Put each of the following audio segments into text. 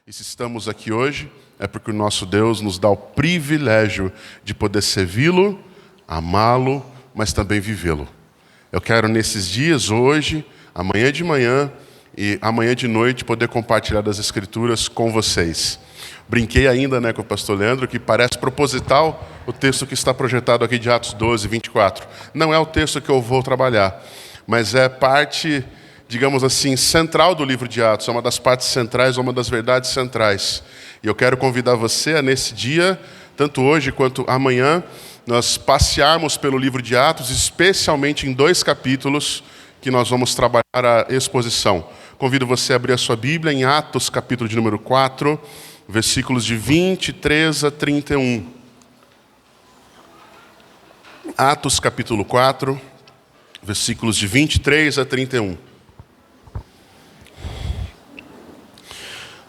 E se estamos aqui hoje, é porque o nosso Deus nos dá o privilégio de poder servi-lo, amá-lo, mas também vivê-lo. Eu quero nesses dias, hoje, amanhã de manhã e amanhã de noite, poder compartilhar das Escrituras com vocês. Brinquei ainda com o pastor Leandro, que parece proposital o texto que está projetado aqui de Atos 12, 24. Não é o texto que eu vou trabalhar, mas é parte, digamos assim, central do livro de Atos. É uma das partes centrais, uma das verdades centrais. E eu quero convidar você a, nesse dia, tanto hoje quanto amanhã, nós passearmos pelo livro de Atos, especialmente em 2 capítulos que nós vamos trabalhar a exposição. Convido você a abrir a sua Bíblia em Atos, capítulo de número 4, versículos de 23 a 31. Atos, capítulo 4, versículos de 23 a 31.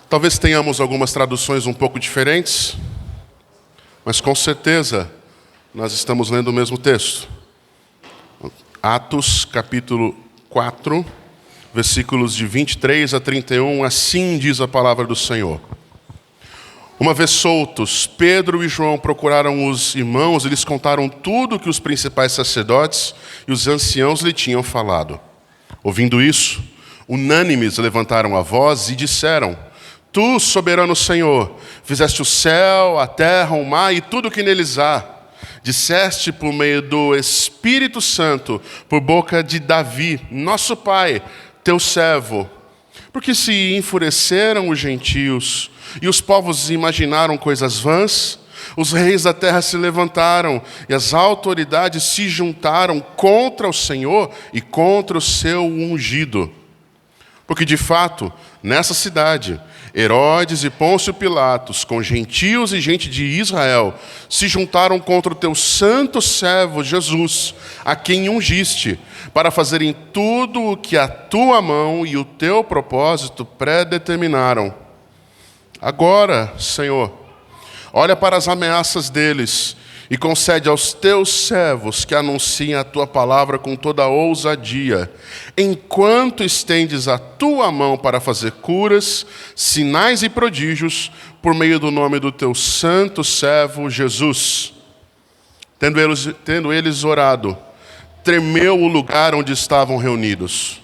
Talvez tenhamos algumas traduções um pouco diferentes, mas com certeza nós estamos lendo o mesmo texto. Atos, capítulo 4, versículos de 23 a 31, assim diz a palavra do Senhor. Uma vez soltos, Pedro e João procuraram os irmãos e lhes contaram tudo o que os principais sacerdotes e os anciãos lhe tinham falado. Ouvindo isso, unânimes levantaram a voz e disseram: Tu, soberano Senhor, fizeste o céu, a terra, o mar e tudo o que neles há. Disseste por meio do Espírito Santo, por boca de Davi, nosso pai, teu servo. Porque se enfureceram os gentios e os povos imaginaram coisas vãs, os reis da terra se levantaram e as autoridades se juntaram contra o Senhor e contra o seu ungido. Porque, de fato, nessa cidade, Herodes e Pôncio Pilatos, com gentios e gente de Israel, se juntaram contra o teu santo servo Jesus, a quem ungiste, para fazerem tudo o que a tua mão e o teu propósito predeterminaram. Agora, Senhor, olha para as ameaças deles e concede aos teus servos que anunciem a tua palavra com toda a ousadia, enquanto estendes a tua mão para fazer curas, sinais e prodígios, por meio do nome do teu santo servo Jesus. Tendo eles orado, tremeu o lugar onde estavam reunidos.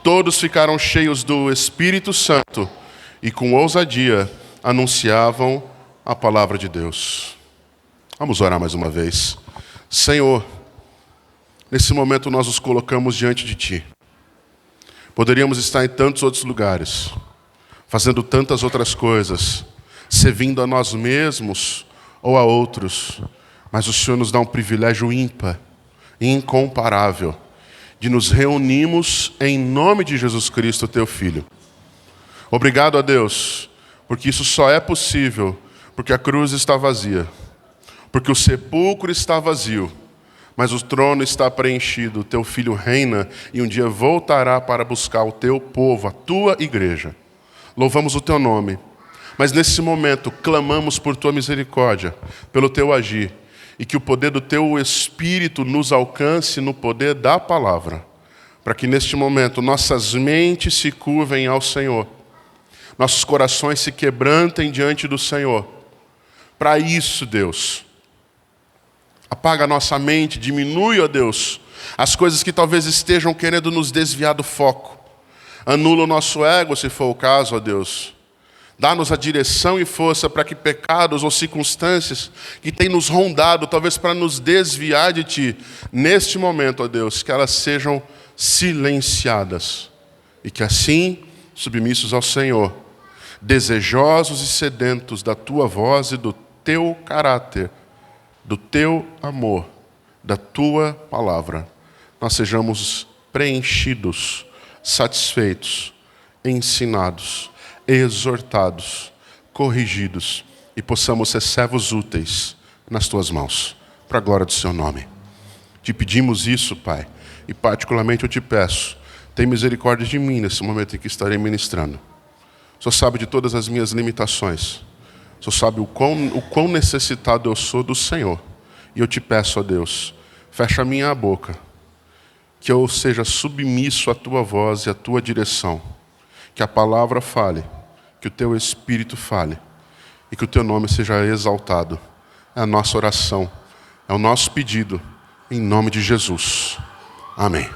Todos ficaram cheios do Espírito Santo e com ousadia anunciavam a palavra de Deus. Vamos orar mais uma vez. Senhor, nesse momento nós nos colocamos diante de Ti. Poderíamos estar em tantos outros lugares, fazendo tantas outras coisas, servindo a nós mesmos ou a outros, mas o Senhor nos dá um privilégio ímpar, incomparável, de nos reunirmos em nome de Jesus Cristo, Teu Filho. Obrigado a Deus, porque isso só é possível porque a cruz está vazia. Porque o sepulcro está vazio, mas o trono está preenchido. O teu Filho reina e um dia voltará para buscar o teu povo, a tua igreja. Louvamos o teu nome, mas nesse momento clamamos por tua misericórdia, pelo teu agir, e que o poder do teu Espírito nos alcance no poder da palavra, para que neste momento nossas mentes se curvem ao Senhor, nossos corações se quebrantem diante do Senhor. Para isso, Deus, apaga a nossa mente, diminui, ó Deus, as coisas que talvez estejam querendo nos desviar do foco. Anula o nosso ego, se for o caso, ó Deus. Dá-nos a direção e força para que pecados ou circunstâncias que têm nos rondado, talvez para nos desviar de Ti, neste momento, ó Deus, que elas sejam silenciadas. E que assim, submissos ao Senhor, desejosos e sedentos da Tua voz e do Teu caráter, do Teu amor, da Tua palavra, nós sejamos preenchidos, satisfeitos, ensinados, exortados, corrigidos e possamos ser servos úteis nas Tuas mãos, para a glória do Seu nome. Te pedimos isso, Pai, e particularmente eu te peço, tem misericórdia de mim nesse momento em que estarei ministrando. O Senhor sabe de todas as minhas limitações. O Senhor sabe o quão necessitado eu sou do Senhor. E eu te peço, ó Deus, fecha a minha boca, que eu seja submisso à Tua voz e à Tua direção. Que a palavra fale que o teu Espírito fale e que o teu nome seja exaltado. É a nossa oração, é o nosso pedido, em nome de Jesus. Amém.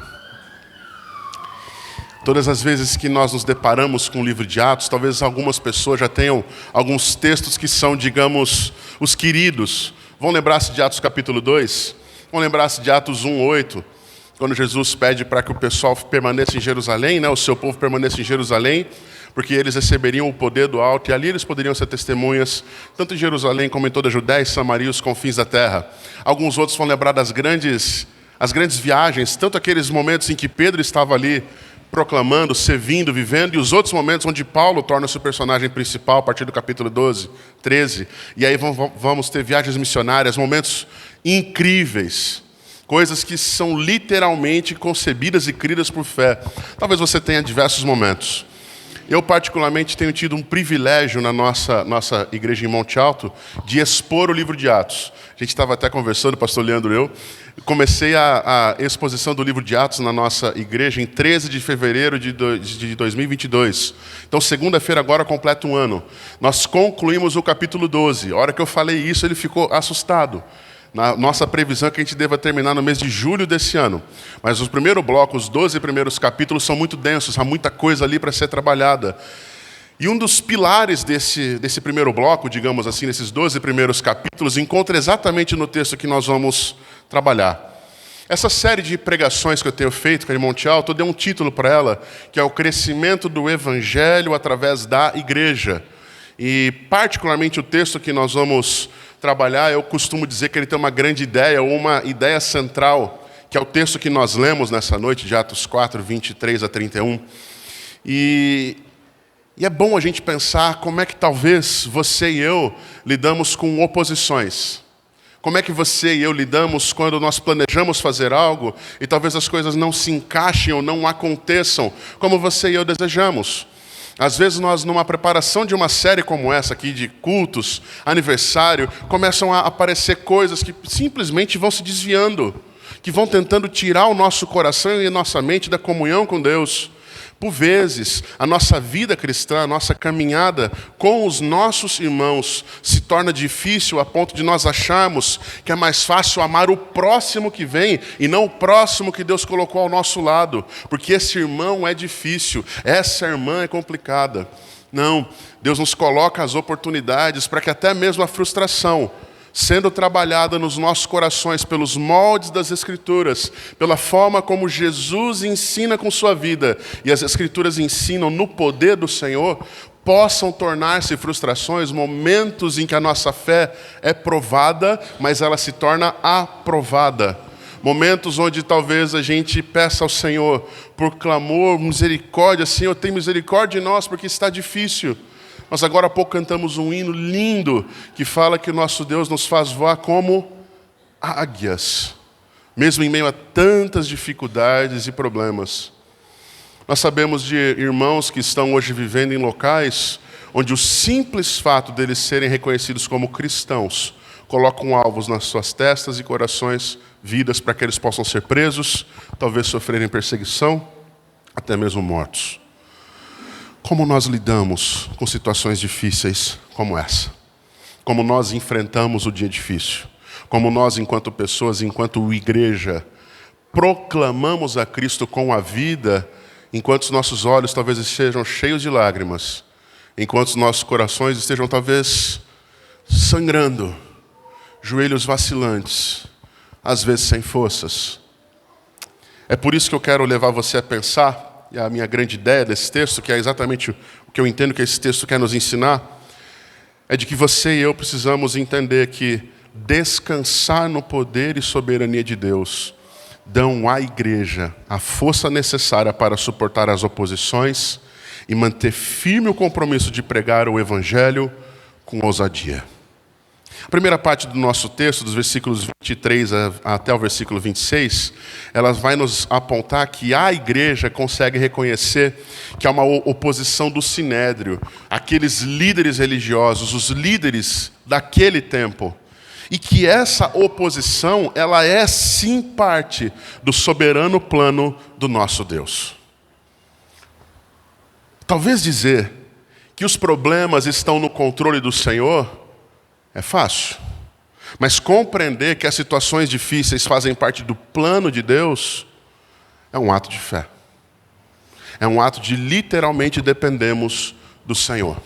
Todas as vezes que nós nos deparamos com o livro de Atos, talvez algumas pessoas já tenham alguns textos que são, digamos, os queridos. Vão lembrar-se de Atos capítulo 2? Vão lembrar-se de Atos 1:8? Quando Jesus pede para que o pessoal permaneça em Jerusalém, o seu povo permaneça em Jerusalém, porque eles receberiam o poder do alto, e ali eles poderiam ser testemunhas, tanto em Jerusalém como em toda a Judéia e Samaria, os confins da terra. Alguns outros vão lembrar das grandes viagens, tanto aqueles momentos em que Pedro estava ali proclamando, servindo, vivendo, e os outros momentos onde Paulo torna-se o personagem principal, a partir do capítulo 12, 13. E aí vamos ter viagens missionárias, momentos incríveis, coisas que são literalmente concebidas e criadas por fé. Talvez você tenha diversos momentos. Eu, particularmente, tenho tido um privilégio na nossa igreja em Monte Alto de expor o livro de Atos. A gente estava até conversando, pastor Leandro e eu. Comecei a exposição do livro de Atos na nossa igreja em 13 de fevereiro de 2022. Então, segunda-feira agora completa um ano. Nós concluímos o capítulo 12. A hora que eu falei isso, ele ficou assustado. Na nossa previsão é que a gente deva terminar no mês de julho desse ano. Mas os primeiros blocos, os 12 primeiros capítulos, são muito densos, há muita coisa ali para ser trabalhada. E um dos pilares desse primeiro bloco, digamos assim, nesses 12 primeiros capítulos, encontra exatamente no texto que nós vamos trabalhar. Essa série de pregações que eu tenho feito com a Monte Alto, eu dei um título para ela, que é o crescimento do Evangelho através da igreja. E particularmente o texto que nós vamos trabalhar, eu costumo dizer que ele tem uma grande ideia, ou uma ideia central, que é o texto que nós lemos nessa noite, de Atos 4, 23 a 31. E é bom a gente pensar como é que talvez você e eu lidamos com oposições. Como é que você e eu lidamos quando nós planejamos fazer algo e talvez as coisas não se encaixem ou não aconteçam como você e eu desejamos. Às vezes nós, numa preparação de uma série como essa aqui, de cultos, aniversário, começam a aparecer coisas que simplesmente vão se desviando, que vão tentando tirar o nosso coração e a nossa mente da comunhão com Deus. Por vezes, a nossa vida cristã, a nossa caminhada com os nossos irmãos se torna difícil a ponto de nós acharmos que é mais fácil amar o próximo que vem e não o próximo que Deus colocou ao nosso lado, porque esse irmão é difícil, essa irmã é complicada. Não, Deus nos coloca as oportunidades para que até mesmo a frustração, sendo trabalhada nos nossos corações pelos moldes das Escrituras, pela forma como Jesus ensina com sua vida, e as Escrituras ensinam no poder do Senhor, possam tornar-se frustrações, momentos em que a nossa fé é provada, mas ela se torna aprovada. Momentos onde talvez a gente peça ao Senhor, por clamor, misericórdia, Senhor, tem misericórdia de nós, porque está difícil. Nós agora há pouco cantamos um hino lindo que fala que o nosso Deus nos faz voar como águias, mesmo em meio a tantas dificuldades e problemas. Nós sabemos de irmãos que estão hoje vivendo em locais onde o simples fato deles serem reconhecidos como cristãos colocam alvos nas suas testas e corações, vidas para que eles possam ser presos, talvez sofrerem perseguição, até mesmo mortos. Como nós lidamos com situações difíceis como essa? Como nós enfrentamos o dia difícil? Como nós, enquanto pessoas, enquanto igreja, proclamamos a Cristo com a vida, enquanto os nossos olhos talvez estejam cheios de lágrimas, enquanto os nossos corações estejam talvez sangrando, joelhos vacilantes, às vezes sem forças. É por isso que eu quero levar você a pensar, e a minha grande ideia desse texto, que é exatamente o que eu entendo que esse texto quer nos ensinar, é de que você e eu precisamos entender que descansar no poder e soberania de Deus dão à igreja a força necessária para suportar as oposições e manter firme o compromisso de pregar o Evangelho com ousadia. A primeira parte do nosso texto, dos versículos 23 até o versículo 26, ela vai nos apontar que a igreja consegue reconhecer que há uma oposição do sinédrio, aqueles líderes religiosos, os líderes daquele tempo, e que essa oposição, ela é sim parte do soberano plano do nosso Deus. Talvez dizer que os problemas estão no controle do Senhor é fácil. Mas compreender que as situações difíceis fazem parte do plano de Deus é um ato de fé. É um ato de literalmente dependemos do Senhor.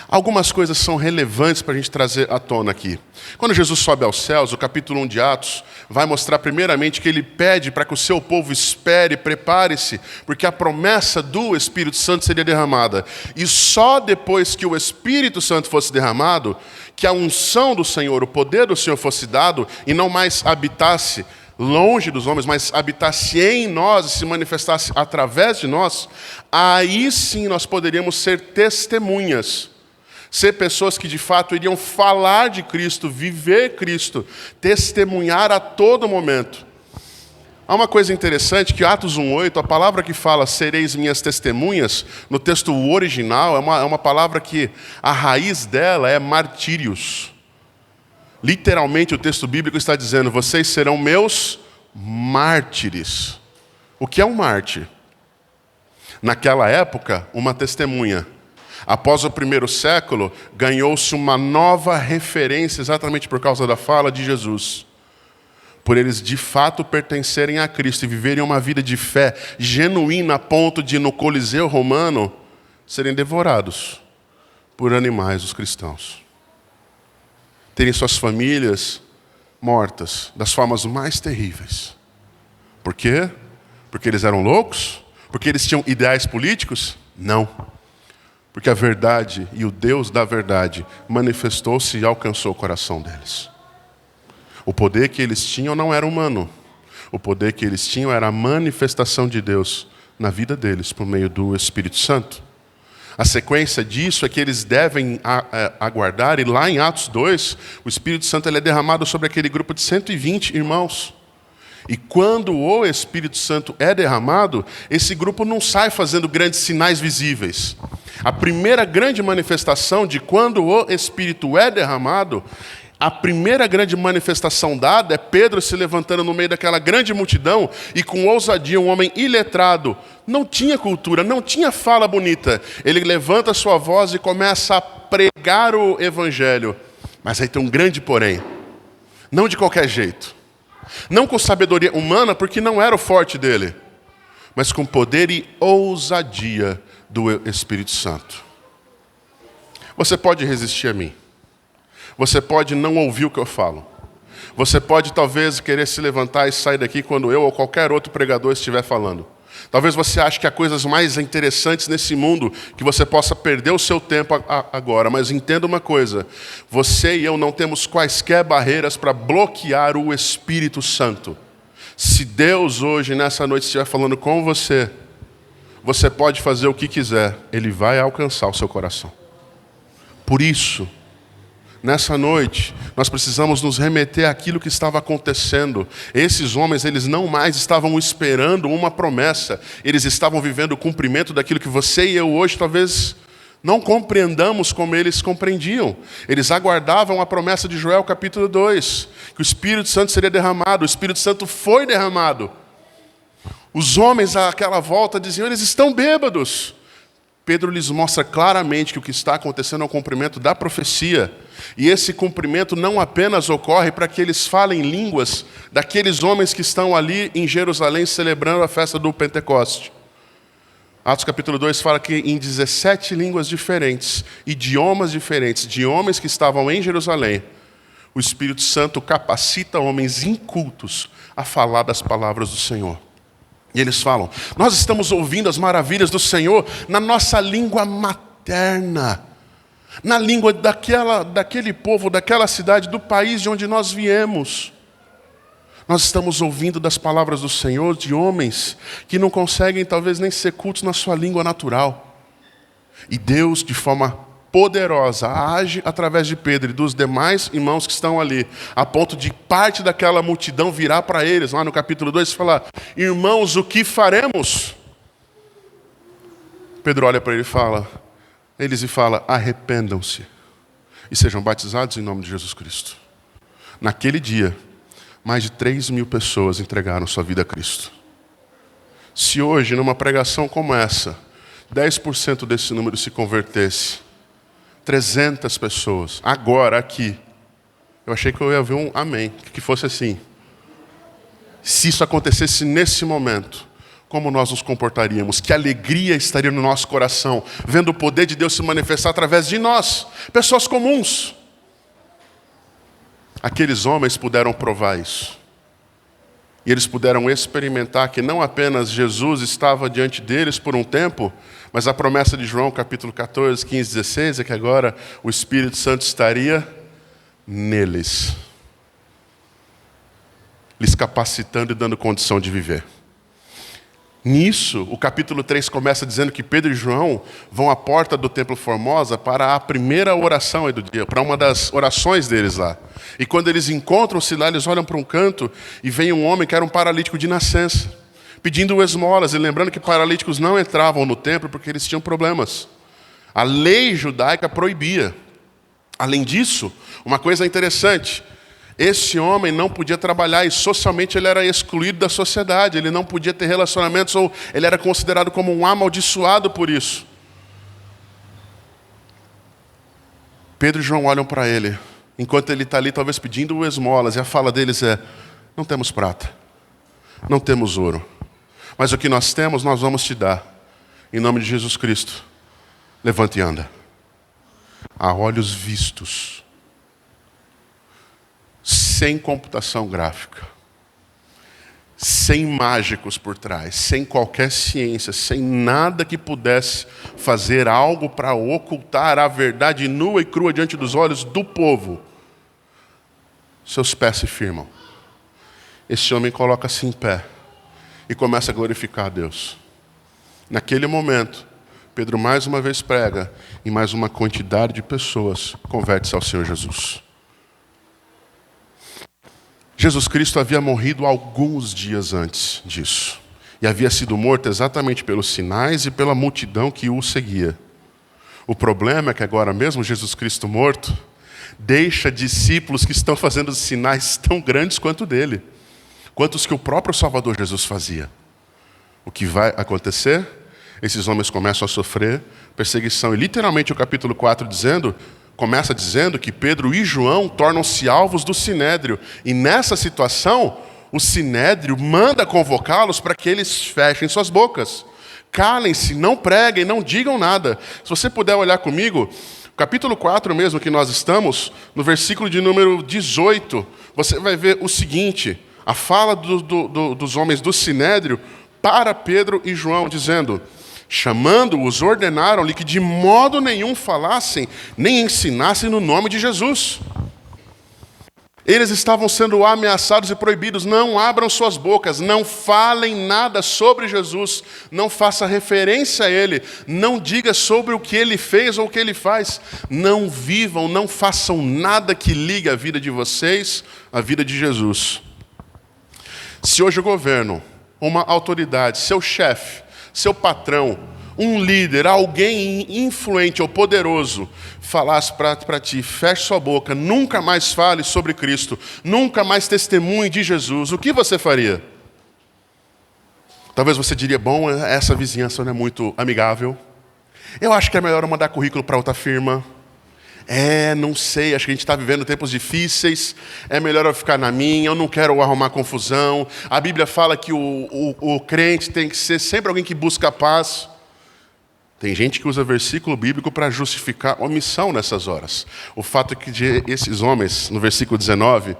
Algumas coisas são relevantes para a gente trazer à tona aqui. Quando Jesus sobe aos céus, o capítulo 1 de Atos vai mostrar primeiramente que ele pede para que o seu povo espere, prepare-se, porque a promessa do Espírito Santo seria derramada. E só depois que o Espírito Santo fosse derramado, que a unção do Senhor, o poder do Senhor fosse dado e não mais habitasse longe dos homens, mas habitasse em nós e se manifestasse através de nós, aí sim nós poderíamos ser testemunhas. Ser pessoas que de fato iriam falar de Cristo, viver Cristo, testemunhar a todo momento. Há uma coisa interessante que Atos 1:8, a palavra que fala sereis minhas testemunhas, no texto original, é uma palavra que a raiz dela é martírios. Literalmente o texto bíblico está dizendo, vocês serão meus mártires. O que é um mártir? Naquela época, uma testemunha. Após o primeiro século, ganhou-se uma nova referência exatamente por causa da fala de Jesus. Por eles de fato pertencerem a Cristo e viverem uma vida de fé genuína a ponto de, no Coliseu Romano, serem devorados por animais, os cristãos. Terem suas famílias mortas das formas mais terríveis. Por quê? Porque eles eram loucos? Porque eles tinham ideais políticos? Não. Porque a verdade e o Deus da verdade manifestou-se e alcançou o coração deles. O poder que eles tinham não era humano. O poder que eles tinham era a manifestação de Deus na vida deles por meio do Espírito Santo. A sequência disso é que eles devem aguardar, e lá em Atos 2, o Espírito Santo ele é derramado sobre aquele grupo de 120 irmãos. E quando o Espírito Santo é derramado, esse grupo não sai fazendo grandes sinais visíveis. A primeira grande manifestação de quando o Espírito é derramado, a primeira grande manifestação dada é Pedro se levantando no meio daquela grande multidão e com ousadia, um homem iletrado, não tinha cultura, não tinha fala bonita. Ele levanta a sua voz e começa a pregar o evangelho. Mas aí tem um grande porém. Não de qualquer jeito. Não com sabedoria humana, porque não era o forte dele. Mas com poder e ousadia do Espírito Santo. Você pode resistir a mim. Você pode não ouvir o que eu falo. Você pode talvez querer se levantar e sair daqui quando eu ou qualquer outro pregador estiver falando. Talvez você ache que há coisas mais interessantes nesse mundo que você possa perder o seu tempo agora. Mas entenda uma coisa. Você e eu não temos quaisquer barreiras para bloquear o Espírito Santo. Se Deus hoje, nessa noite, estiver falando com você, você pode fazer o que quiser. Ele vai alcançar o seu coração. Por isso, nessa noite, nós precisamos nos remeter àquilo que estava acontecendo. Esses homens, eles não mais estavam esperando uma promessa. Eles estavam vivendo o cumprimento daquilo que você e eu hoje talvez não compreendamos como eles compreendiam. Eles aguardavam a promessa de Joel capítulo 2, que o Espírito Santo seria derramado. O Espírito Santo foi derramado. Os homens àquela volta diziam, eles estão bêbados. Pedro lhes mostra claramente que o que está acontecendo é o cumprimento da profecia. E esse cumprimento não apenas ocorre para que eles falem línguas daqueles homens que estão ali em Jerusalém celebrando a festa do Pentecoste. Atos capítulo 2 fala que em 17 línguas diferentes, idiomas diferentes, de homens que estavam em Jerusalém, o Espírito Santo capacita homens incultos a falar das palavras do Senhor. E eles falam, nós estamos ouvindo as maravilhas do Senhor na nossa língua materna, na língua daquele povo, daquela cidade, do país de onde nós viemos. Nós estamos ouvindo das palavras do Senhor de homens que não conseguem talvez nem ser cultos na sua língua natural. E Deus, de forma poderosa, age através de Pedro e dos demais irmãos que estão ali, a ponto de parte daquela multidão virar para eles, lá no capítulo 2, e falar, irmãos, o que faremos? Pedro olha para ele e fala, arrependam-se e sejam batizados em nome de Jesus Cristo. Naquele dia, mais de 3.000 pessoas entregaram sua vida a Cristo. Se hoje, numa pregação como essa, 10% desse número se convertesse, 300 pessoas, agora aqui, eu achei que eu ia ver um amém, que fosse assim. Se isso acontecesse nesse momento, como nós nos comportaríamos? Que alegria estaria no nosso coração, vendo o poder de Deus se manifestar através de nós, pessoas comuns. Aqueles homens puderam provar isso. E eles puderam experimentar que não apenas Jesus estava diante deles por um tempo, mas a promessa de João, capítulo 14, 15, 16, é que agora o Espírito Santo estaria neles, lhes capacitando e dando condição de viver. Nisso, o capítulo 3 começa dizendo que Pedro e João vão à porta do Templo Formosa para a primeira oração do dia, para uma das orações deles lá. E quando eles encontram-se lá, eles olham para um canto e vem um homem que era um paralítico de nascença, pedindo esmolas, e lembrando que paralíticos não entravam no templo porque eles tinham problemas. A lei judaica proibia. Além disso, uma coisa interessante, esse homem não podia trabalhar e socialmente ele era excluído da sociedade, ele não podia ter relacionamentos ou ele era considerado como um amaldiçoado por isso. Pedro e João olham para ele, enquanto ele está ali talvez pedindo esmolas, e a fala deles é: não temos prata, não temos ouro, mas o que nós temos nós vamos te dar, em nome de Jesus Cristo, levante e anda. A olhos vistos, sem computação gráfica, sem mágicos por trás, sem qualquer ciência, sem nada que pudesse fazer algo para ocultar a verdade nua e crua diante dos olhos do povo, seus pés se firmam. Esse homem coloca-se em pé e começa a glorificar a Deus. Naquele momento, Pedro mais uma vez prega e mais uma quantidade de pessoas converte-se ao Senhor Jesus. Jesus Cristo havia morrido alguns dias antes disso. E havia sido morto exatamente pelos sinais e pela multidão que o seguia. O problema é que agora mesmo Jesus Cristo morto deixa discípulos que estão fazendo sinais tão grandes quanto dele, quanto os que o próprio Salvador Jesus fazia. O que vai acontecer? Esses homens começam a sofrer perseguição. E literalmente o capítulo 4 começa dizendo que Pedro e João tornam-se alvos do Sinédrio. E nessa situação, o Sinédrio manda convocá-los para que eles fechem suas bocas. Calem-se, não preguem, não digam nada. Se você puder olhar comigo, capítulo 4 mesmo que nós estamos, no versículo de número 18, você vai ver o seguinte, a fala dos homens do Sinédrio para Pedro e João, dizendo: chamando-os, ordenaram-lhe que de modo nenhum falassem, nem ensinassem no nome de Jesus. Eles estavam sendo ameaçados e proibidos: não abram suas bocas, não falem nada sobre Jesus, não faça referência a Ele, não diga sobre o que Ele fez ou o que Ele faz, não vivam, não façam nada que ligue a vida de vocês à vida de Jesus. Se hoje o governo, uma autoridade, seu chefe, seu patrão, um líder, alguém influente ou poderoso, falasse para ti: feche sua boca, nunca mais fale sobre Cristo, nunca mais testemunhe de Jesus, o que você faria? Talvez você diria: bom, essa vizinhança não é muito amigável, eu acho que é melhor eu mandar currículo para outra firma. Não sei, acho que a gente está vivendo tempos difíceis, é melhor eu ficar na minha, eu não quero arrumar confusão. A Bíblia fala que o crente tem que ser sempre alguém que busca a paz. Tem gente que usa versículo bíblico para justificar omissão nessas horas. O fato é que esses homens, no versículo 19,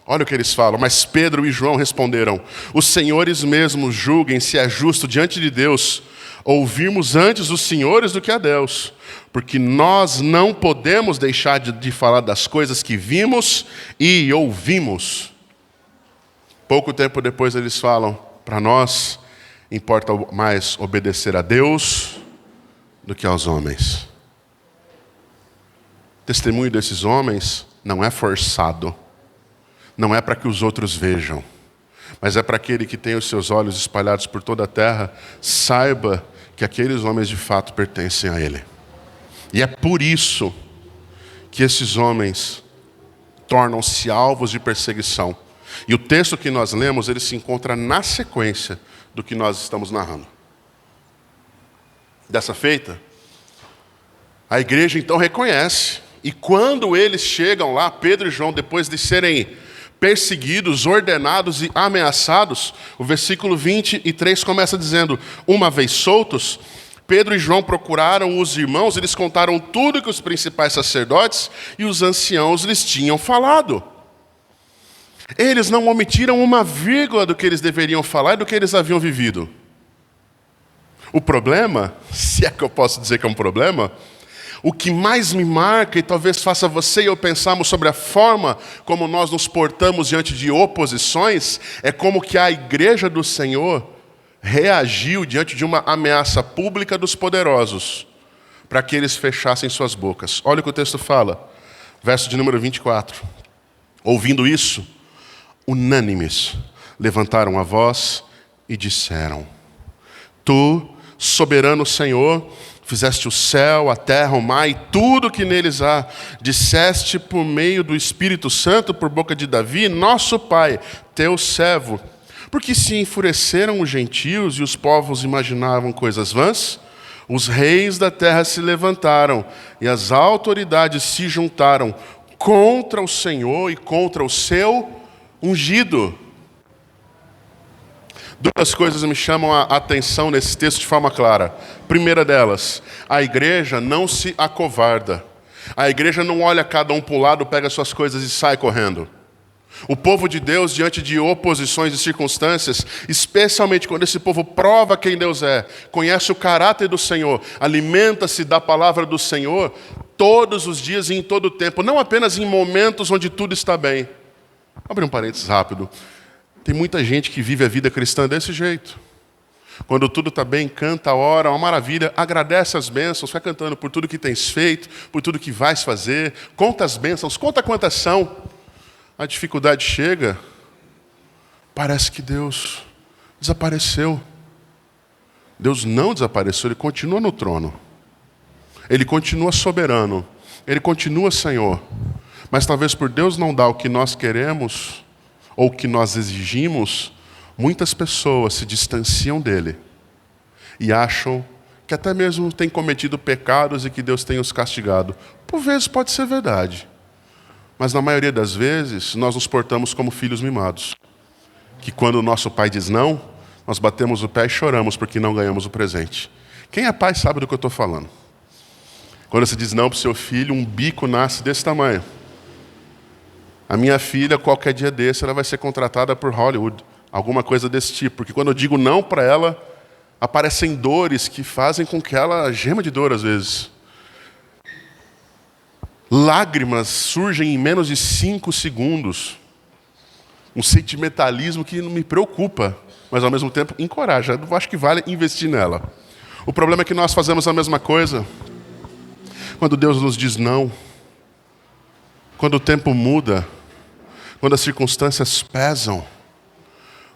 olha o que eles falam: mas Pedro e João responderam: os senhores mesmos julguem se é justo diante de Deus ouvirmos antes os senhores do que a Deus, porque nós não podemos deixar de falar das coisas que vimos e ouvimos. Pouco tempo depois eles falam: para nós importa mais obedecer a Deus do que aos homens. O testemunho desses homens não é forçado, não é para que os outros vejam, mas é para aquele que tem os seus olhos espalhados por toda a terra, saiba que aqueles homens de fato pertencem a Ele. E é por isso que esses homens tornam-se alvos de perseguição. E o texto que nós lemos, ele se encontra na sequência do que nós estamos narrando. dessa feita, a igreja então reconhece. E quando eles chegam lá, Pedro e João, depois de serem perseguidos, ordenados e ameaçados, o versículo 23 começa dizendo: uma vez soltos, Pedro e João procuraram os irmãos e lhes contaram tudo que os principais sacerdotes e os anciãos lhes tinham falado. Eles não omitiram uma vírgula do que eles deveriam falar e do que eles haviam vivido. O problema, se é que eu posso dizer que é um problema, o que mais me marca e talvez faça você e eu pensarmos sobre a forma como nós nos portamos diante de oposições, é como que a igreja do Senhor reagiu diante de uma ameaça pública dos poderosos, para que eles fechassem suas bocas. Olha o que o texto fala, verso de número 24. Ouvindo isso, unânimes, levantaram a voz e disseram: Tu, soberano Senhor, fizeste o céu, a terra, o mar e tudo que neles há. Disseste por meio do Espírito Santo, por boca de Davi, nosso pai, teu servo. Porque se enfureceram os gentios e os povos imaginavam coisas vãs, os reis da terra se levantaram e as autoridades se juntaram contra o Senhor e contra o seu ungido. Duas coisas me chamam a atenção nesse texto de forma clara. Primeira delas, a igreja não se acovarda. A igreja não olha cada um para o lado, pega suas coisas e sai correndo. O povo de Deus, diante de oposições e circunstâncias, especialmente quando esse povo prova quem Deus é, conhece o caráter do Senhor, alimenta-se da palavra do Senhor, todos os dias e em todo o tempo, não apenas em momentos onde tudo está bem. Abre um parênteses rápido. Tem muita gente que vive a vida cristã desse jeito. Quando tudo está bem, canta, ora, uma maravilha, agradece as bênçãos, vai cantando por tudo que tens feito, por tudo que vais fazer, conta as bênçãos, conta quantas são. A dificuldade chega, parece que Deus desapareceu. Deus não desapareceu, Ele continua no trono. Ele continua soberano, Ele continua Senhor. Mas talvez por Deus não dar o que nós queremos, ou o que nós exigimos, muitas pessoas se distanciam dele e acham que até mesmo têm cometido pecados e que Deus tem os castigado. Por vezes pode ser verdade, mas na maioria das vezes nós nos portamos como filhos mimados, que quando o nosso pai diz não, nós batemos o pé e choramos porque não ganhamos o presente. Quem é pai sabe do que eu estou falando. Quando você diz não para o seu filho, um bico nasce desse tamanho. A minha filha, qualquer dia desse, ela vai ser contratada por Hollywood, alguma coisa desse tipo. Porque quando eu digo não para ela, aparecem dores que fazem com que ela gema de dor às vezes. Lágrimas surgem em menos de 5 segundos. Um sentimentalismo que não me preocupa, mas ao mesmo tempo encoraja. Eu acho que vale investir nela. O problema é que nós fazemos a mesma coisa quando Deus nos diz não. Quando o tempo muda, quando as circunstâncias pesam,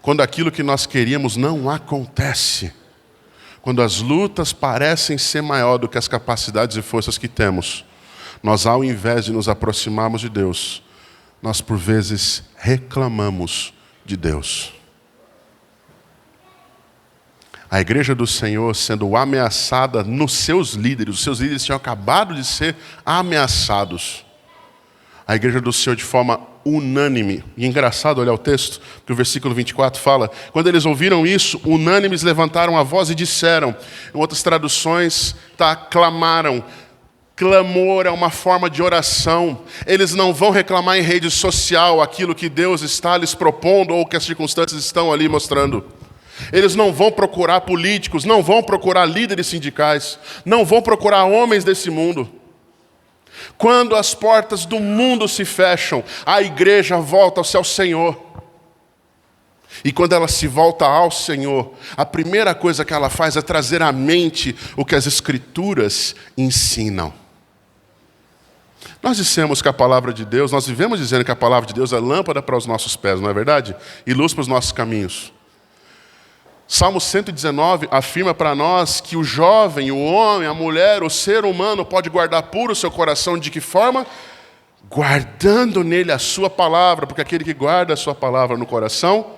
quando aquilo que nós queríamos não acontece, quando as lutas parecem ser maior do que as capacidades e forças que temos, nós, ao invés de nos aproximarmos de Deus, nós por vezes reclamamos de Deus. A igreja do Senhor sendo ameaçada nos seus líderes, os seus líderes tinham acabado de ser ameaçados. A igreja do Senhor de forma unânime. E é engraçado olhar o texto, que o versículo 24 fala: quando eles ouviram isso, unânimes levantaram a voz e disseram. Em outras traduções, clamaram. Clamor é uma forma de oração. Eles não vão reclamar em rede social aquilo que Deus está lhes propondo ou que as circunstâncias estão ali mostrando. Eles não vão procurar políticos, não vão procurar líderes sindicais, não vão procurar homens desse mundo. Quando as portas do mundo se fecham, a igreja volta-se ao Senhor. E quando ela se volta ao Senhor, a primeira coisa que ela faz é trazer à mente o que as Escrituras ensinam. Nós dissemos que a palavra de Deus, nós vivemos dizendo que a palavra de Deus é lâmpada para os nossos pés, não é verdade? E luz para os nossos caminhos. Salmo 119 afirma para nós que o jovem, o homem, a mulher, o ser humano pode guardar puro o seu coração. De que forma? Guardando nele a sua palavra, porque aquele que guarda a sua palavra no coração,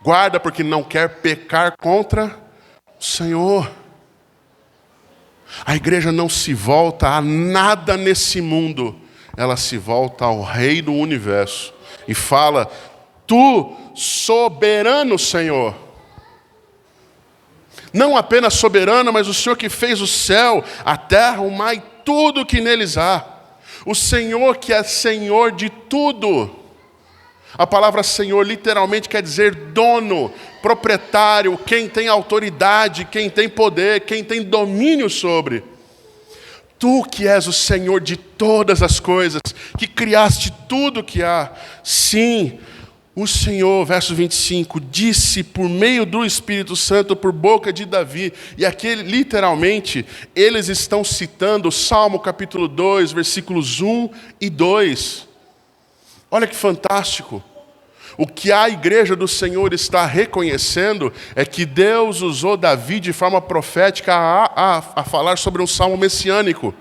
guarda porque não quer pecar contra o Senhor. A igreja não se volta a nada nesse mundo, ela se volta ao Rei do Universo e fala: Tu, soberano Senhor. Não apenas soberano, mas o Senhor que fez o céu, a terra, o mar e tudo que neles há. O Senhor que é Senhor de tudo. A palavra Senhor literalmente quer dizer dono, proprietário, quem tem autoridade, quem tem poder, quem tem domínio sobre. Tu que és o Senhor de todas as coisas, que criaste tudo que há. Sim, o Senhor, verso 25, disse por meio do Espírito Santo, por boca de Davi. E aqui, literalmente, eles estão citando Salmo capítulo 2, versículos 1 e 2. Olha que fantástico. O que a igreja do Senhor está reconhecendo é que Deus usou Davi de forma profética a falar sobre um salmo messiânico.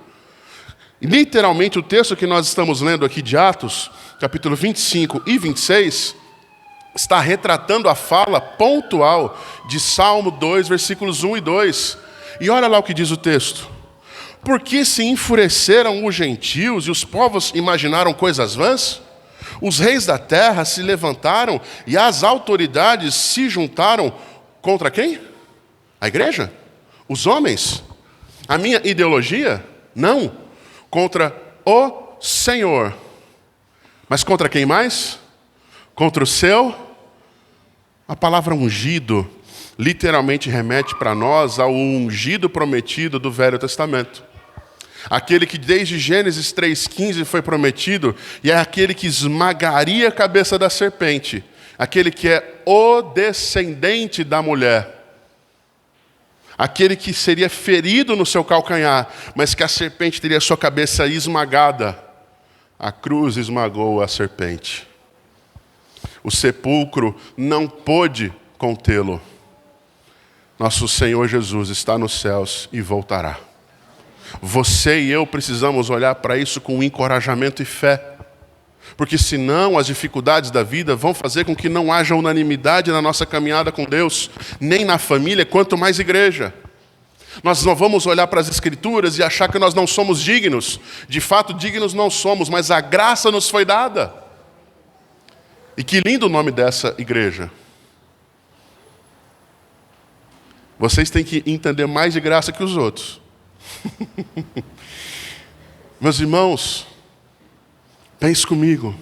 E, literalmente, o texto que nós estamos lendo aqui de Atos, capítulo 25 e 26, está retratando a fala pontual de Salmo 2, versículos 1 e 2. E olha lá o que diz o texto. Porque se enfureceram os gentios e os povos imaginaram coisas vãs? Os reis da terra se levantaram e as autoridades se juntaram contra quem? A igreja? Os homens? A minha ideologia? Não. Contra o Senhor. Mas contra quem mais? Contra o seu. A palavra ungido literalmente remete para nós ao ungido prometido do Velho Testamento. Aquele que desde Gênesis 3,15 foi prometido, e é aquele que esmagaria a cabeça da serpente, aquele que é o descendente da mulher, aquele que seria ferido no seu calcanhar, mas que a serpente teria sua cabeça esmagada. A cruz esmagou a serpente. O sepulcro não pôde contê-lo. Nosso Senhor Jesus está nos céus e voltará. Você e eu precisamos olhar para isso com encorajamento e fé. Porque senão as dificuldades da vida vão fazer com que não haja unanimidade na nossa caminhada com Deus, nem na família, quanto mais igreja. Nós não vamos olhar para as Escrituras e achar que nós não somos dignos. De fato, dignos não somos, mas a graça nos foi dada. E que lindo o nome dessa igreja. Vocês têm que entender mais de graça que os outros. Meus irmãos, pense comigo.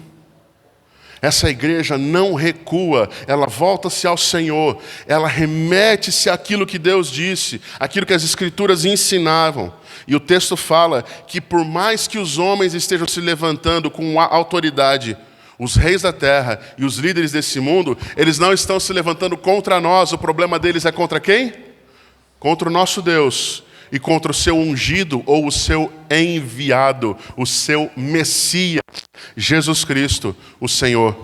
Essa igreja não recua, ela volta-se ao Senhor, ela remete-se àquilo que Deus disse, aquilo que as Escrituras ensinavam. E o texto fala que por mais que os homens estejam se levantando com autoridade, os reis da terra e os líderes desse mundo, eles não estão se levantando contra nós. O problema deles é contra quem? Contra o nosso Deus e contra o seu ungido ou o seu enviado, o seu Messias, Jesus Cristo, o Senhor.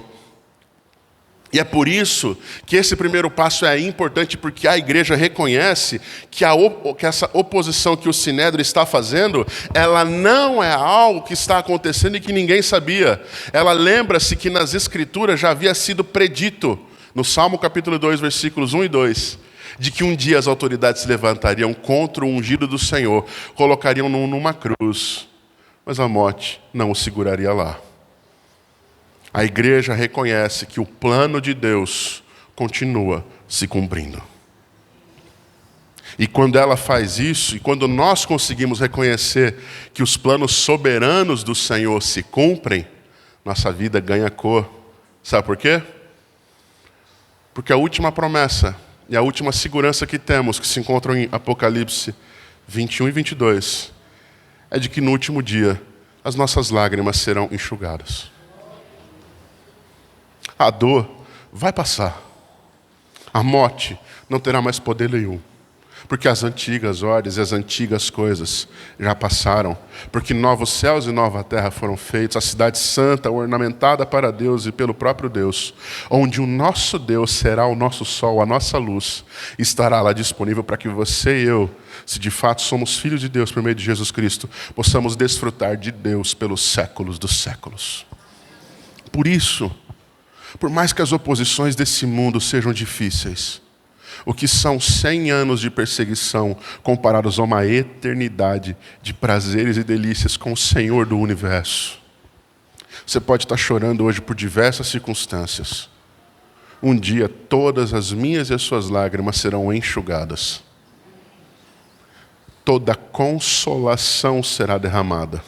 E é por isso que esse primeiro passo é importante, porque a igreja reconhece que essa oposição que o Sinédrio está fazendo, ela não é algo que está acontecendo e que ninguém sabia. Ela lembra-se que nas Escrituras já havia sido predito, no Salmo capítulo 2, versículos 1 e 2, de que um dia as autoridades se levantariam contra o ungido do Senhor, colocariam numa cruz, mas a morte não o seguraria lá. A igreja reconhece que o plano de Deus continua se cumprindo. E quando ela faz isso, e quando nós conseguimos reconhecer que os planos soberanos do Senhor se cumprem, nossa vida ganha cor. Sabe por quê? Porque a última promessa e a última segurança que temos, que se encontram em Apocalipse 21 e 22, é de que no último dia as nossas lágrimas serão enxugadas. A dor vai passar. A morte não terá mais poder nenhum. Porque as antigas ordens e as antigas coisas já passaram. Porque novos céus e nova terra foram feitos. A cidade santa, ornamentada para Deus e pelo próprio Deus. Onde o nosso Deus será o nosso sol, a nossa luz. Estará lá disponível para que você e eu, se de fato somos filhos de Deus por meio de Jesus Cristo, possamos desfrutar de Deus pelos séculos dos séculos. Por isso, por mais que as oposições desse mundo sejam difíceis, O que são 100 anos de perseguição comparados a uma eternidade de prazeres e delícias com o Senhor do universo? Você pode estar chorando hoje por diversas circunstâncias. Um dia todas as minhas e as suas lágrimas serão enxugadas. Toda consolação será derramada.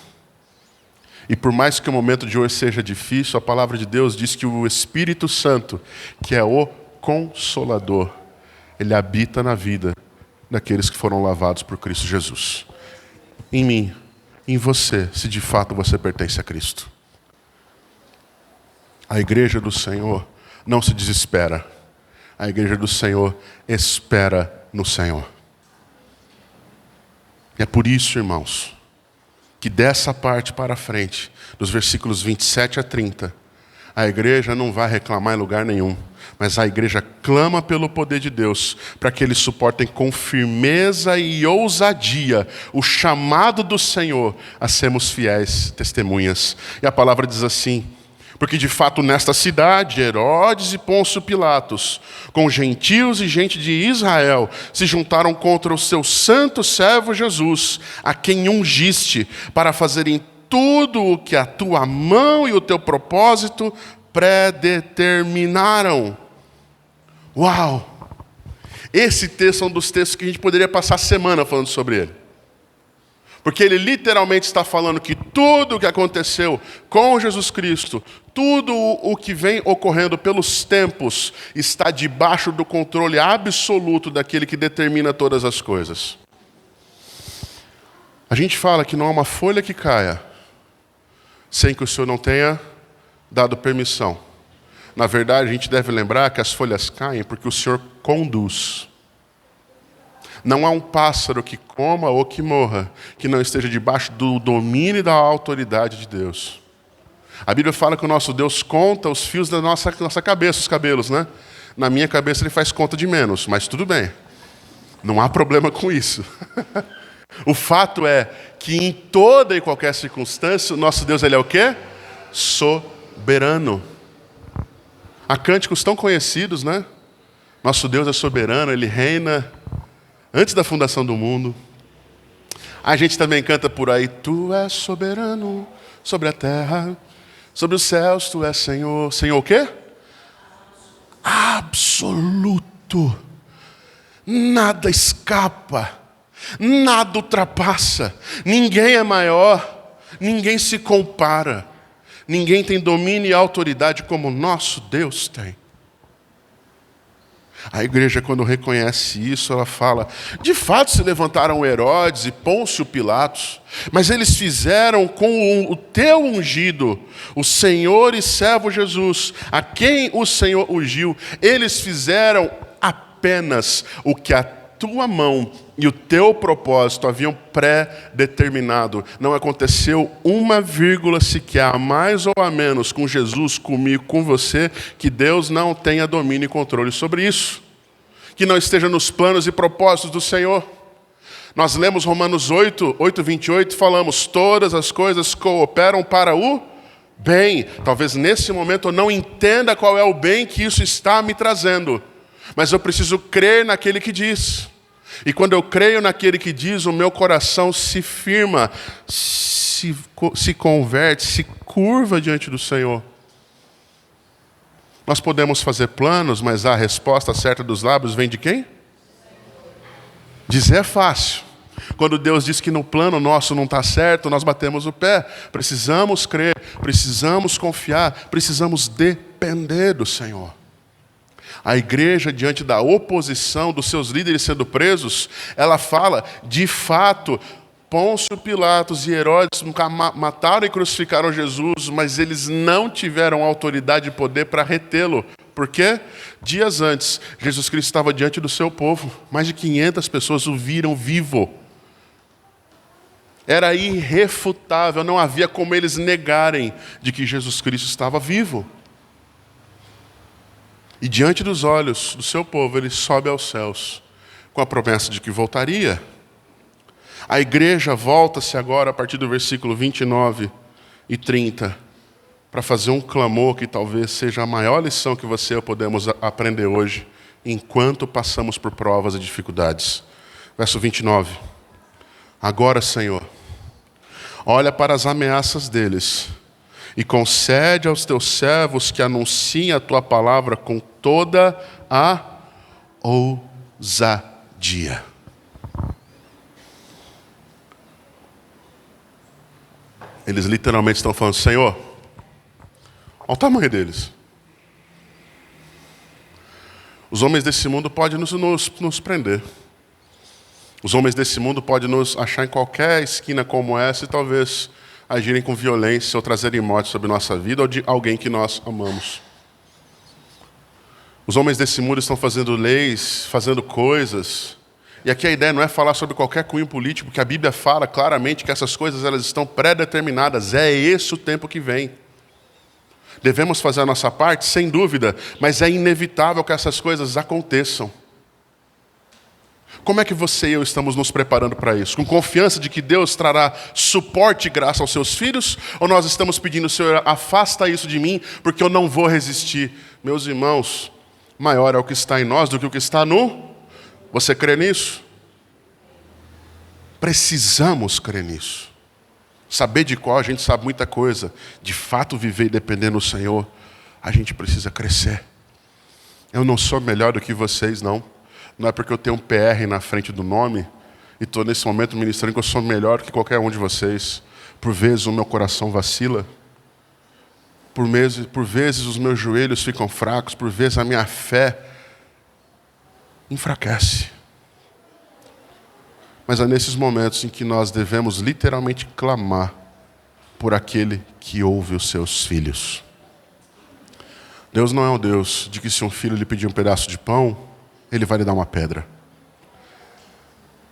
E por mais que o momento de hoje seja difícil, a palavra de Deus diz que o Espírito Santo, que é o Consolador, ele habita na vida daqueles que foram lavados por Cristo Jesus. Em mim, em você, se de fato você pertence a Cristo. A igreja do Senhor não se desespera. A igreja do Senhor espera no Senhor. É por isso, irmãos, que dessa parte para frente, dos versículos 27 a 30, a igreja não vai reclamar em lugar nenhum, mas a igreja clama pelo poder de Deus, para que eles suportem com firmeza e ousadia o chamado do Senhor a sermos fiéis testemunhas. E a palavra diz assim: porque de fato nesta cidade, Herodes e Pôncio Pilatos, com gentios e gente de Israel, se juntaram contra o seu santo servo Jesus, a quem ungiste, para fazerem tudo o que a tua mão e o teu propósito predeterminaram. Uau! Esse texto é um dos textos que a gente poderia passar a semana falando sobre ele. Porque ele literalmente está falando que tudo o que aconteceu com Jesus Cristo, tudo o que vem ocorrendo pelos tempos, está debaixo do controle absoluto daquele que determina todas as coisas. A gente fala que não há uma folha que caia sem que o Senhor não tenha dado permissão. Na verdade, a gente deve lembrar que as folhas caem porque o Senhor conduz. Não há um pássaro que coma ou que morra, que não esteja debaixo do domínio e da autoridade de Deus. A Bíblia fala que o nosso Deus conta os fios da nossa cabeça, os cabelos, né? Na minha cabeça ele faz conta de menos, mas tudo bem. Não há problema com isso. O fato é que em toda e qualquer circunstância, o nosso Deus ele é o quê? Soberano. Há cânticos tão conhecidos, né? Nosso Deus é soberano, ele reina antes da fundação do mundo. A gente também canta por aí: tu és soberano sobre a terra, sobre os céus, tu és Senhor. Senhor o quê? Absoluto. Nada escapa, nada ultrapassa. Ninguém é maior, ninguém se compara. Ninguém tem domínio e autoridade como nosso Deus tem. A igreja, quando reconhece isso, ela fala: de fato se levantaram Herodes e Pôncio Pilatos, mas eles fizeram com o teu ungido, o Senhor e servo Jesus, a quem o Senhor ungiu, eles fizeram apenas o que a tua mão e o teu propósito haviam pré-determinado. Não aconteceu uma vírgula sequer, a mais ou a menos, com Jesus, comigo, com você, que Deus não tenha domínio e controle sobre isso. Que não esteja nos planos e propósitos do Senhor. Nós lemos Romanos 8:28, falamos: todas as coisas cooperam para o bem. Talvez nesse momento eu não entenda qual é o bem que isso está me trazendo, mas eu preciso crer naquele que diz. E quando eu creio naquele que diz, o meu coração se firma, se converte, se curva diante do Senhor. Nós podemos fazer planos, mas a resposta certa dos lábios vem de quem? Dizer é fácil. Quando Deus diz que no plano nosso não está certo, nós batemos o pé. Precisamos crer, precisamos confiar, precisamos depender do Senhor. A igreja, diante da oposição dos seus líderes sendo presos, ela fala: de fato, Pôncio Pilatos e Herodes mataram e crucificaram Jesus, mas eles não tiveram autoridade e poder para retê-lo. Por quê? Dias antes, Jesus Cristo estava diante do seu povo. Mais de 500 pessoas o viram vivo. Era irrefutável, não havia como eles negarem de que Jesus Cristo estava vivo. E diante dos olhos do seu povo, ele sobe aos céus, com a promessa de que voltaria. A igreja volta-se agora, a partir do versículo 29 e 30, para fazer um clamor que talvez seja a maior lição que você e eu podemos aprender hoje, enquanto passamos por provas e dificuldades. Verso 29. Agora, Senhor, olha para as ameaças deles e concede aos teus servos que anunciem a tua palavra com toda a ousadia. Eles literalmente estão falando: Senhor, olha o tamanho deles. Os homens desse mundo podem nos prender. Os homens desse mundo podem nos achar em qualquer esquina como essa e talvez agirem com violência ou trazerem morte sobre nossa vida ou de alguém que nós amamos. Os homens desse mundo estão fazendo leis, fazendo coisas. E aqui a ideia não é falar sobre qualquer cunho político, porque a Bíblia fala claramente que essas coisas elas estão pré-determinadas. É esse o tempo que vem. Devemos fazer a nossa parte, sem dúvida, mas é inevitável que essas coisas aconteçam. Como é que você e eu estamos nos preparando para isso? Com confiança de que Deus trará suporte e graça aos seus filhos? Ou nós estamos pedindo: Senhor, afasta isso de mim, porque eu não vou resistir? Meus irmãos, maior é o que está em nós do que o que está no... Você crê nisso? Precisamos crer nisso. Saber de qual a gente sabe muita coisa. De fato, viver e depender do Senhor, a gente precisa crescer. Eu não sou melhor do que vocês, não. Não é porque eu tenho um PR na frente do nome e estou nesse momento ministrando que eu sou melhor que qualquer um de vocês. Por vezes o meu coração vacila. Por vezes os meus joelhos ficam fracos. Por vezes a minha fé enfraquece. Mas é nesses momentos em que nós devemos literalmente clamar por aquele que ouve os seus filhos. Deus não é um Deus de que se um filho lhe pedir um pedaço de pão, Ele vai lhe dar uma pedra.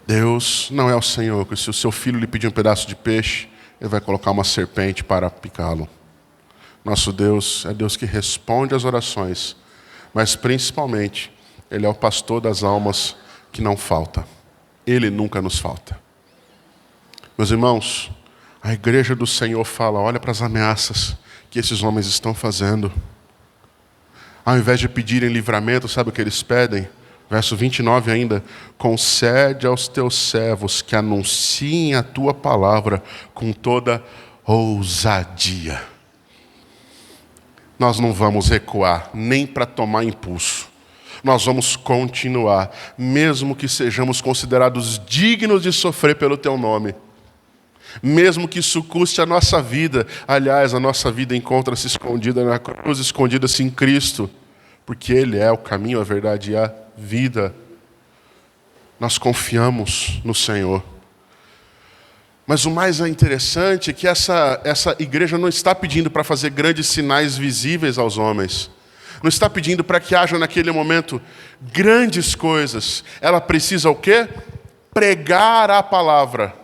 Deus não é o Senhor que se o seu filho lhe pedir um pedaço de peixe, Ele vai colocar uma serpente para picá-lo. Nosso Deus é Deus que responde às orações, mas principalmente Ele é o pastor das almas que não falta. Ele nunca nos falta. Meus irmãos, a igreja do Senhor fala: olha para as ameaças que esses homens estão fazendo. Ao invés de pedirem livramento, sabe o que eles pedem? Verso 29 ainda: concede aos teus servos que anunciem a tua palavra com toda ousadia. Nós não vamos recuar, nem para tomar impulso. Nós vamos continuar, mesmo que sejamos considerados dignos de sofrer pelo teu nome. Mesmo que isso custe a nossa vida. Aliás, a nossa vida encontra-se escondida na cruz, escondida-se em Cristo, porque Ele é o caminho, a verdade e a vida. Nós confiamos no Senhor. Mas o mais interessante é que essa igreja não está pedindo para fazer grandes sinais visíveis aos homens. Não está pedindo para que haja naquele momento grandes coisas. Ela precisa o quê? Pregar a palavra.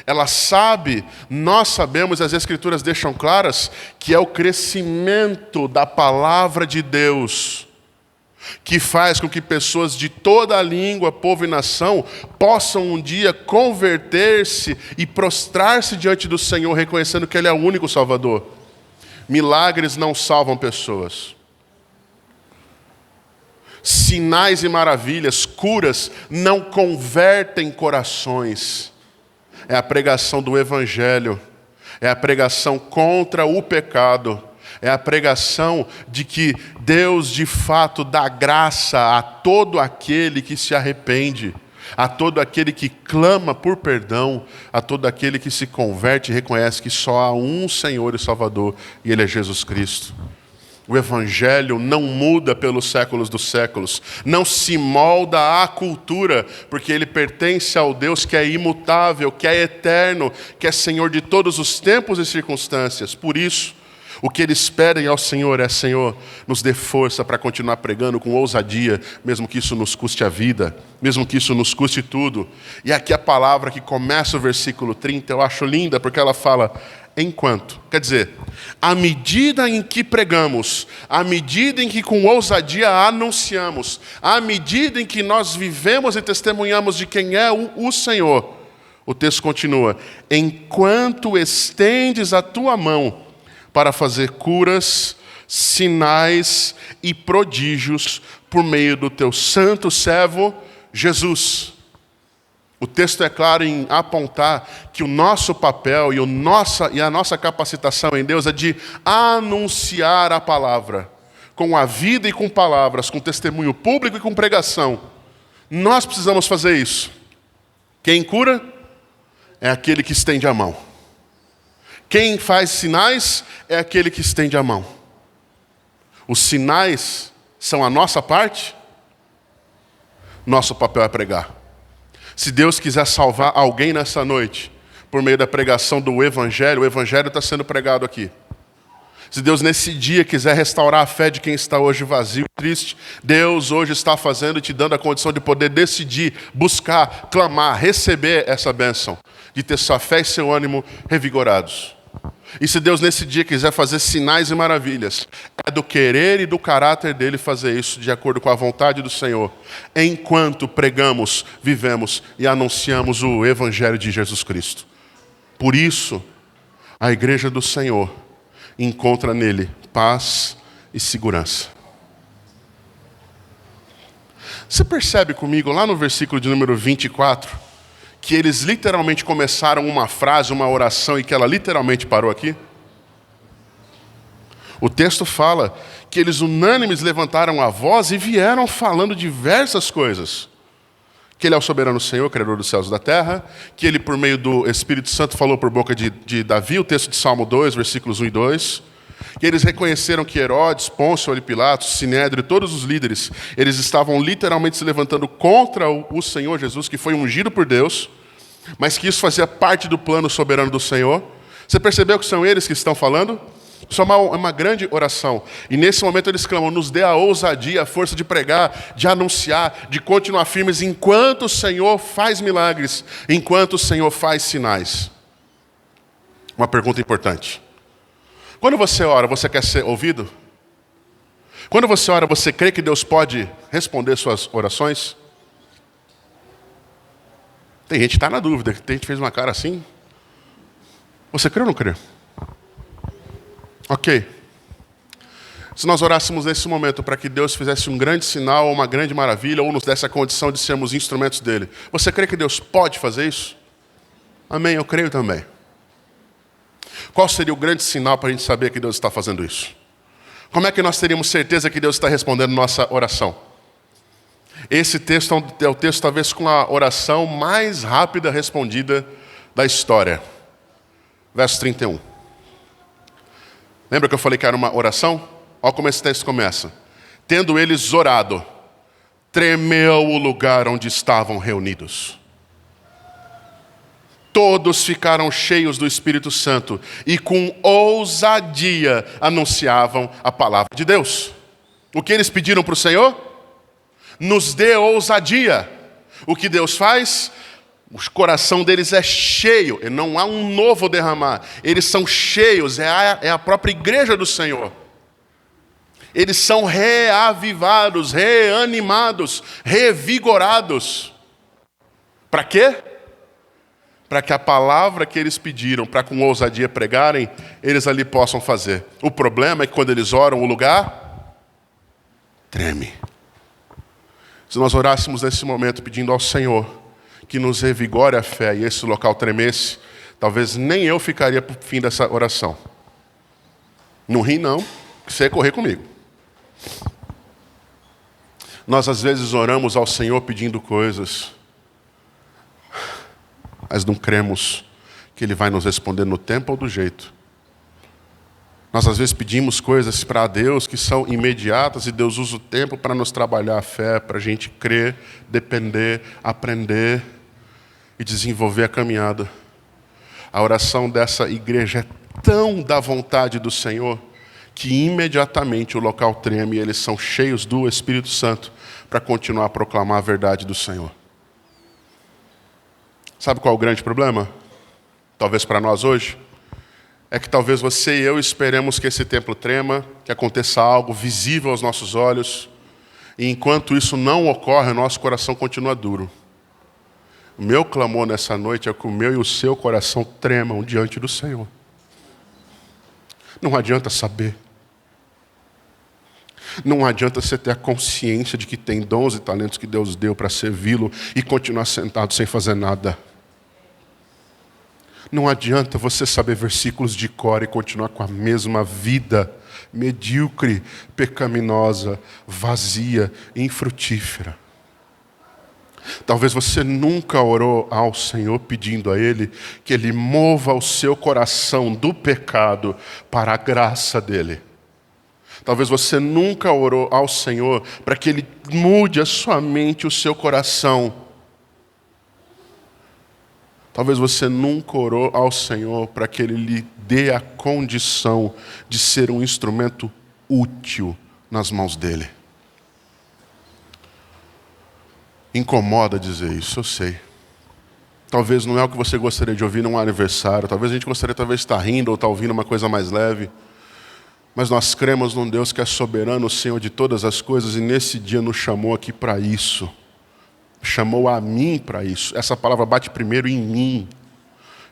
Ela sabe, nós sabemos, as Escrituras deixam claras, que é o crescimento da palavra de Deus que faz com que pessoas de toda a língua, povo e nação possam um dia converter-se e prostrar-se diante do Senhor, reconhecendo que Ele é o único Salvador. Milagres não salvam pessoas. Sinais e maravilhas, curas, não convertem corações. É a pregação do Evangelho, é a pregação contra o pecado, é a pregação de que Deus de fato dá graça a todo aquele que se arrepende, a todo aquele que clama por perdão, a todo aquele que se converte e reconhece que só há um Senhor e Salvador, e Ele é Jesus Cristo. O Evangelho não muda pelos séculos dos séculos, não se molda à cultura, porque ele pertence ao Deus que é imutável, que é eterno, que é Senhor de todos os tempos e circunstâncias. Por isso, o que eles pedem ao Senhor é: Senhor, nos dê força para continuar pregando com ousadia, mesmo que isso nos custe a vida, mesmo que isso nos custe tudo. E aqui a palavra que começa o versículo 30, eu acho linda, porque ela fala: enquanto. Quer dizer, à medida em que pregamos, à medida em que com ousadia anunciamos, à medida em que nós vivemos e testemunhamos de quem é o Senhor, o texto continua: enquanto estendes a tua mão para fazer curas, sinais e prodígios por meio do teu santo servo, Jesus. O texto é claro em apontar que o nosso papel e a nossa capacitação em Deus é de anunciar a palavra, com a vida e com palavras, com testemunho público e com pregação. Nós precisamos fazer isso. Quem cura é aquele que estende a mão. Quem faz sinais é aquele que estende a mão. Os sinais são a nossa parte, nosso papel é pregar. Se Deus quiser salvar alguém nessa noite, por meio da pregação do Evangelho, o Evangelho está sendo pregado aqui. Se Deus nesse dia quiser restaurar a fé de quem está hoje vazio e triste, Deus hoje está fazendo e te dando a condição de poder decidir, buscar, clamar, receber essa bênção, de ter sua fé e seu ânimo revigorados. E se Deus nesse dia quiser fazer sinais e maravilhas, é do querer e do caráter dele fazer isso de acordo com a vontade do Senhor, enquanto pregamos, vivemos e anunciamos o Evangelho de Jesus Cristo. Por isso, a igreja do Senhor encontra nele paz e segurança. Você percebe comigo lá no versículo de número 24, que eles literalmente começaram uma frase, uma oração, e que ela literalmente parou aqui? O texto fala que eles unânimes levantaram a voz e vieram falando diversas coisas. Que ele é o soberano Senhor, Criador dos céus e da terra, que ele por meio do Espírito Santo falou por boca de Davi, o texto de Salmo 2, versículos 1 e 2, que eles reconheceram que Herodes, Pôncio, Pilatos, Sinédrio, todos os líderes, eles estavam literalmente se levantando contra o Senhor Jesus, que foi ungido por Deus, mas que isso fazia parte do plano soberano do Senhor. Você percebeu que são eles que estão falando? Isso é uma grande oração. E nesse momento eles clamam, nos dê a ousadia, a força de pregar, de anunciar, de continuar firmes, enquanto o Senhor faz milagres, enquanto o Senhor faz sinais. Uma pergunta importante. Quando você ora, você quer ser ouvido? Quando você ora, você crê que Deus pode responder suas orações? Tem gente que está na dúvida, tem gente que fez uma cara assim. Você crê ou não crê? Ok. Se nós orássemos nesse momento para que Deus fizesse um grande sinal, uma grande maravilha, ou nos desse a condição de sermos instrumentos dele, você crê que Deus pode fazer isso? Amém, eu creio também. Qual seria o grande sinal para a gente saber que Deus está fazendo isso? Como é que nós teríamos certeza que Deus está respondendo nossa oração? Esse texto é o texto talvez com a oração mais rápida respondida da história. Verso 31. Lembra que eu falei que era uma oração? Olha como esse texto começa. Tendo eles orado, tremeu o lugar onde estavam reunidos. Todos ficaram cheios do Espírito Santo e com ousadia anunciavam a palavra de Deus. O que eles pediram para o Senhor? Nos dê ousadia. O que Deus faz? O coração deles é cheio, e não há um novo derramar. Eles são cheios, é a própria igreja do Senhor. Eles são reavivados, reanimados, revigorados. Para quê? Para que a palavra que eles pediram, para com ousadia pregarem, eles ali possam fazer. O problema é que quando eles oram, o lugar treme. Se nós orássemos nesse momento pedindo ao Senhor que nos revigore a fé e esse local tremesse, talvez nem eu ficaria para o fim dessa oração. Não ri não, que você ia correr comigo. Nós às vezes oramos ao Senhor pedindo coisas, mas não cremos que Ele vai nos responder no tempo ou do jeito. Nós às vezes pedimos coisas para Deus que são imediatas e Deus usa o tempo para nos trabalhar a fé, para a gente crer, depender, aprender e desenvolver a caminhada. A oração dessa igreja é tão da vontade do Senhor que imediatamente o local treme e eles são cheios do Espírito Santo para continuar a proclamar a verdade do Senhor. Sabe qual é o grande problema? Talvez para nós hoje. É que talvez você e eu esperemos que esse templo trema, que aconteça algo visível aos nossos olhos, e enquanto isso não ocorre, o nosso coração continua duro. O meu clamor nessa noite é que o meu e o seu coração tremam diante do Senhor. Não adianta saber. Não adianta você ter a consciência de que tem dons e talentos que Deus deu para servi-lo e continuar sentado sem fazer nada. Não adianta você saber versículos de cor e continuar com a mesma vida medíocre, pecaminosa, vazia, infrutífera. Talvez você nunca orou ao Senhor pedindo a Ele que Ele mova o seu coração do pecado para a graça dEle. Talvez você nunca orou ao Senhor para que Ele mude a sua mente, o seu coração. Talvez você nunca orou ao Senhor para que Ele lhe dê a condição de ser um instrumento útil nas mãos dEle. Incomoda dizer isso, eu sei. Talvez não é o que você gostaria de ouvir num aniversário. Talvez a gente gostaria de estar rindo ou estar ouvindo uma coisa mais leve. Mas nós cremos num Deus que é soberano, o Senhor de todas as coisas, e nesse dia nos chamou aqui para isso. Chamou a mim para isso. Essa palavra bate primeiro em mim.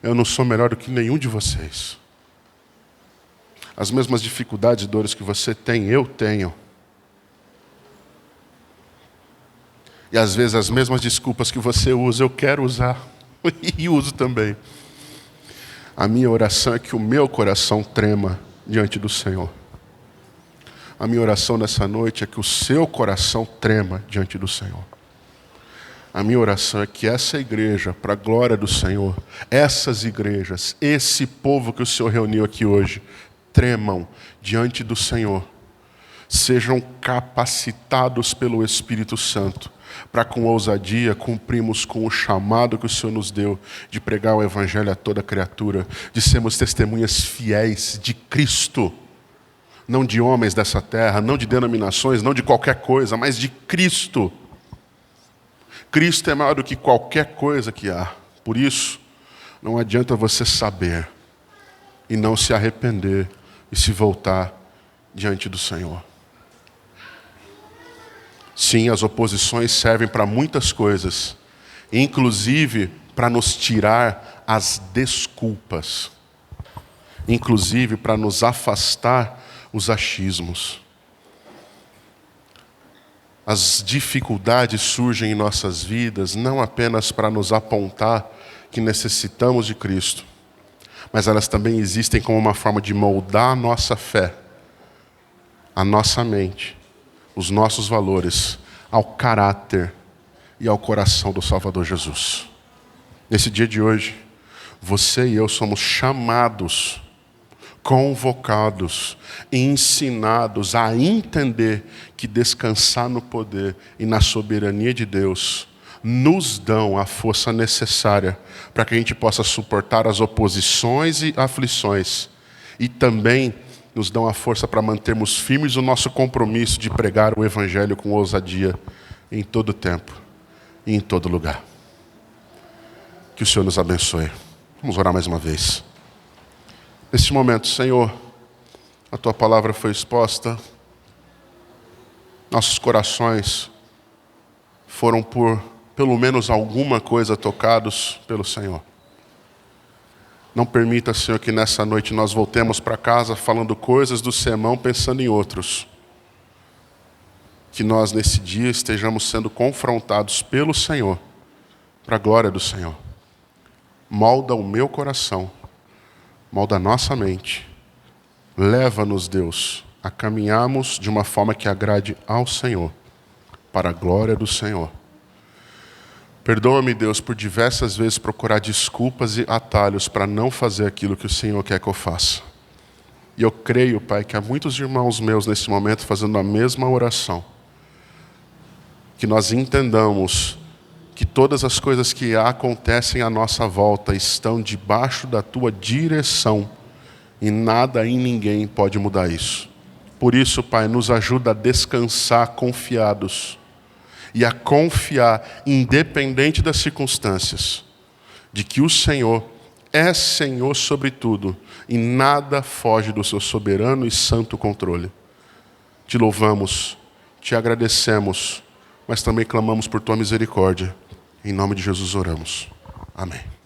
Eu não sou melhor do que nenhum de vocês. As mesmas dificuldades e dores que você tem, eu tenho. E às vezes as mesmas desculpas que você usa, eu quero usar. E uso também. A minha oração é que o meu coração trema diante do Senhor. A minha oração nessa noite é que o seu coração trema diante do Senhor. A minha oração é que essa igreja, para a glória do Senhor, essas igrejas, esse povo que o Senhor reuniu aqui hoje, tremam diante do Senhor. Sejam capacitados pelo Espírito Santo, para com ousadia cumprirmos com o chamado que o Senhor nos deu de pregar o Evangelho a toda criatura, de sermos testemunhas fiéis de Cristo, não de homens dessa terra, não de denominações, não de qualquer coisa, mas de Cristo. Cristo é maior do que qualquer coisa que há. Por isso, não adianta você saber e não se arrepender e se voltar diante do Senhor. Sim, as oposições servem para muitas coisas, inclusive para nos tirar as desculpas, inclusive para nos afastar os achismos. As dificuldades surgem em nossas vidas não apenas para nos apontar que necessitamos de Cristo, mas elas também existem como uma forma de moldar a nossa fé, a nossa mente, os nossos valores, ao caráter e ao coração do Salvador Jesus. Nesse dia de hoje, você e eu somos chamados, convocados, ensinados a entender que descansar no poder e na soberania de Deus nos dão a força necessária para que a gente possa suportar as oposições e aflições, e também nos dão a força para mantermos firmes o nosso compromisso de pregar o Evangelho com ousadia em todo tempo e em todo lugar. Que o Senhor nos abençoe. Vamos orar mais uma vez. Neste momento, Senhor, a Tua palavra foi exposta, nossos corações foram por pelo menos alguma coisa tocados pelo Senhor. Não permita, Senhor, que nessa noite nós voltemos para casa falando coisas do sermão, pensando em outros. Que nós, nesse dia, estejamos sendo confrontados pelo Senhor, para a glória do Senhor. Molda o meu coração, molda a nossa mente. Leva-nos, Deus, a caminharmos de uma forma que agrade ao Senhor, para a glória do Senhor. Perdoa-me, Deus, por diversas vezes procurar desculpas e atalhos para não fazer aquilo que o Senhor quer que eu faça. E eu creio, Pai, que há muitos irmãos meus nesse momento fazendo a mesma oração. Que nós entendamos que todas as coisas que acontecem à nossa volta estão debaixo da Tua direção e nada e ninguém pode mudar isso. Por isso, Pai, nos ajuda a descansar confiados e a confiar, independente das circunstâncias, de que o Senhor é Senhor sobre tudo e nada foge do seu soberano e santo controle. Te louvamos, te agradecemos, mas também clamamos por Tua misericórdia. Em nome de Jesus oramos. Amém.